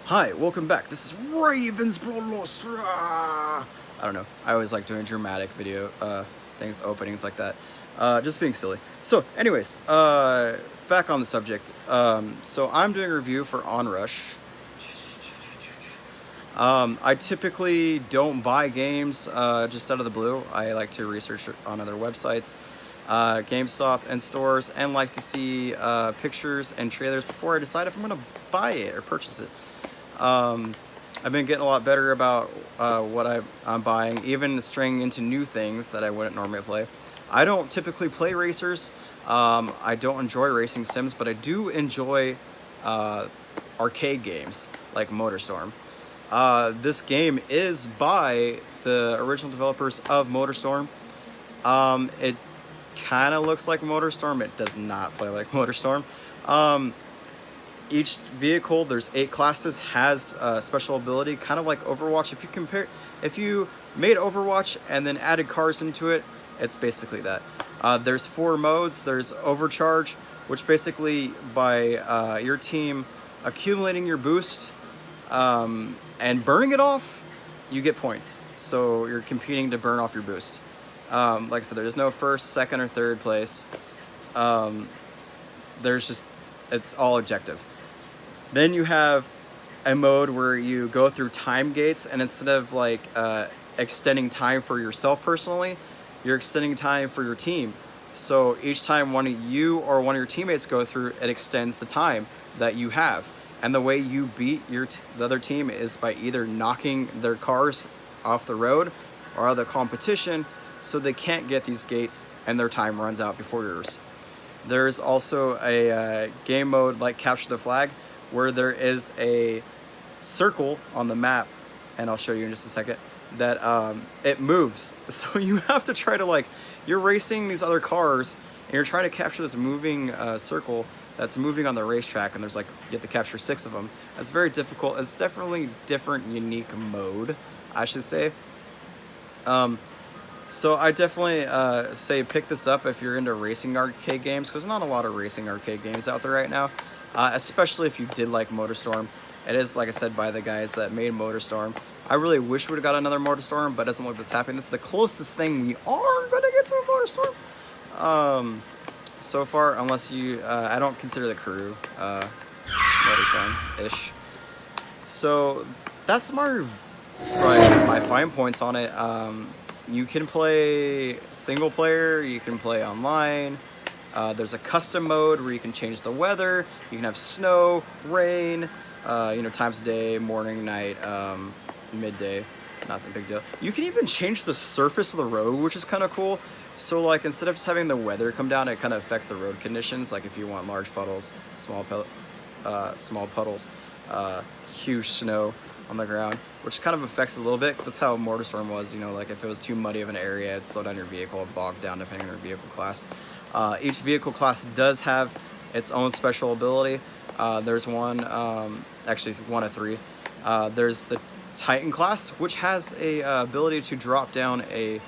Hi, welcome back. This is ravensbloodlust. I don't know. I always like doing dramatic video things, openings like that. Just being silly. So, anyways, back on the subject. So I'm doing a review for Onrush. I typically don't buy games just out of the blue. I like to research on other websites, GameStop and stores, and like to see pictures and trailers before I decide if I'm going to buy it or purchase it. I've been getting a lot better about what I'm buying, even straying into new things that I wouldn't normally play. I don't typically play racers. I don't enjoy racing sims, but I do enjoy arcade games like MotorStorm. This game is by the original developers of MotorStorm. It kind of looks like MotorStorm. It does not play like MotorStorm. Each vehicle, there's 8 classes, has a special ability, kind of like Overwatch. If you made Overwatch and then added cars into it, it's basically that. There's 4 modes. There's Overcharge, which basically by your team accumulating your boost and burning it off, you get points. So you're competing to burn off your boost. Like I said, there's no first, second, or third place. It's all objective. Then you have a mode where you go through time gates, and instead of like extending time for yourself personally, you're extending time for your team. So each time one of you or one of your teammates go through, it extends the time that you have. And the way you beat the other team is by either knocking their cars off the road or out of the competition, so they can't get these gates and their time runs out before yours. There's also a game mode like Capture the Flag, where there is a circle on the map, and I'll show you in just a second, that it moves. So you have to try to, you're racing these other cars, and you're trying to capture this moving circle that's moving on the racetrack, and there's you have to capture 6 of them. That's very difficult. It's definitely different, unique mode, I should say. So I definitely say pick this up if you're into racing arcade games. There's not a lot of racing arcade games out there right now, especially if you did like MotorStorm. It is, like I said, by the guys that made MotorStorm. I really wish we would have got another MotorStorm, but it doesn't look like that's happening. This is the closest thing we are going to get to a MotorStorm so far, unless you... I don't consider the crew MotorStorm-ish. So that's probably my fine points on it. You can play single player, you can play online. There's a custom mode where you can change the weather. You can have snow, rain, times of day, morning, night, midday. Not a big deal. You can even change the surface of the road, which is kind of cool. So instead of just having the weather come down, it kind of affects the road conditions. Like if you want large puddles, small puddles, huge snow on the ground, which kind of affects it a little bit. That's how MotorStorm was, if it was too muddy of an area, it'd slow down your vehicle, it'd bog down depending on your vehicle class. Each vehicle class does have its own special ability. There's one, actually 1 of 3. There's the Titan class, which has a ability to drop down a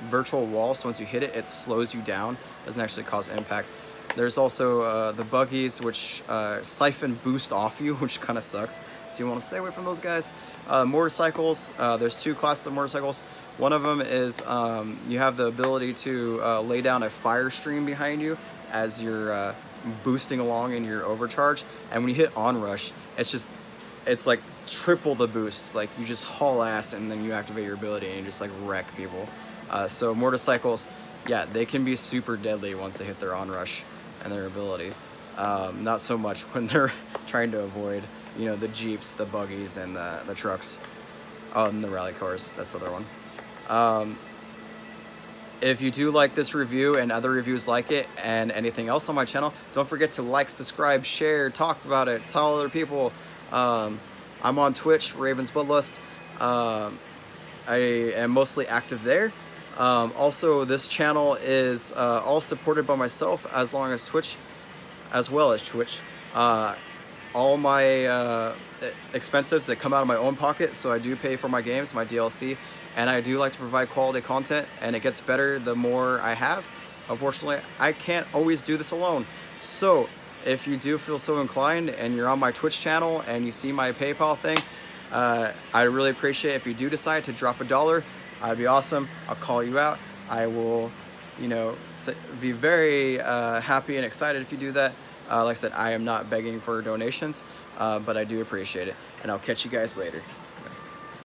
virtual wall, so once you hit it, it slows you down, doesn't actually cause impact. There's also the buggies, which siphon boost off you, which kind of sucks. So you want to stay away from those guys. Motorcycles, there's 2 classes of motorcycles. One of them is you have the ability to lay down a fire stream behind you as you're boosting along in your overcharge. And when you hit onrush, it's like triple the boost. You just haul ass, and then you activate your ability and you just wreck people. So motorcycles, yeah, they can be super deadly once they hit their onrush and their ability. Not so much when they're trying to avoid, the Jeeps, the buggies, and the trucks. Oh, and the rally cars, that's the other one. If you do like this review and other reviews like it and anything else on my channel, don't forget to like, subscribe, share, talk about it, tell other people. I'm on Twitch, ravensbloodlust. I am mostly active there. Also, this channel is all supported by myself, as well as Twitch. All my expenses that come out of my own pocket, so I do pay for my games, my DLC, and I do like to provide quality content, and it gets better the more I have. Unfortunately, I can't always do this alone. So if you do feel so inclined and you're on my Twitch channel and you see my PayPal thing, I really appreciate if you do decide to drop $1. I'd be awesome. I'll call you out. I will, you know, be very happy and excited if you do that. Like I said, I am not begging for donations, but I do appreciate it. And I'll catch you guys later.